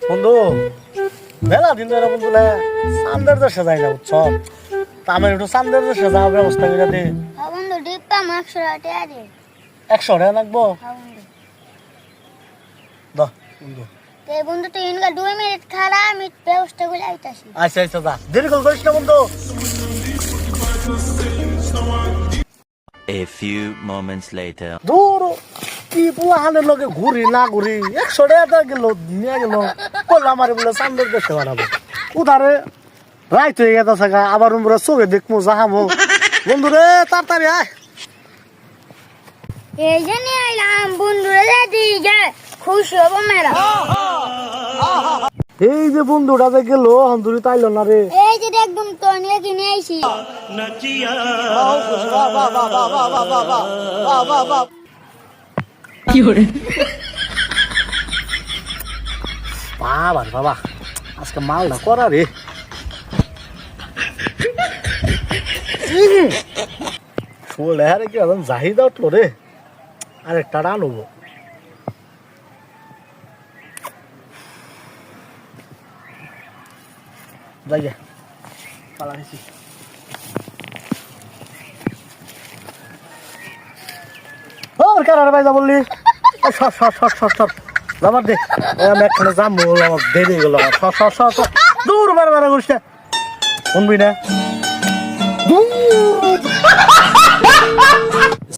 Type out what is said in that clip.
বন্ধু মেলা দিন ধরে বন্ধু না চান্দের দেশে যাই না বুঝছ তা আমার একটু চান্দের দেশে যাওয়ার ব্যবস্থা করে দে। বন্ধু ডিপটা 100 টাকা দে। 100 টাকা লাগবো বন্ধু দাও বন্ধু। তে বন্ধু তুই ইনকা 2 মিনিট খাড়া আমি ব্যবস্থা করে আইতাছি। আচ্ছা আচ্ছা যা দেরি করিস না বন্ধু। A few moments later. দূর কি পোলা হানের লগে ঘুরি না ঘুরি 100 টাকা গেল নিয়ে গেল কইল আমার বলে চান্দের দেশে বানাবো উধারে রাইত হয়ে গেছে আবার আমরা চোখে দেখবো যাহামো বন্ধু রে তাড়াতাড়ি আয়। এই যে নিয়ে আইলাম বন্ধুরা দিয়ে যে খুশি হবো মেরা। এই যে বন্ধুটা যে গেল হন্দুরি তাইল না রে। এই যে একদম তো নিয়ে কিনে আইছি। বাবা বাবা আজকে মালটা করা রে শোলে হারে কি এখন জাহিদা উঠলো রে আরেকটা আনবো যাই পালা গেছি ওর কারার ভাই যা বললি সর সর সর সর সর যাবার দে আমি একখানে যাবো আমার দেরি গেল সর সর সর সর দূর বারে বারে করিস না শুনবি না দূর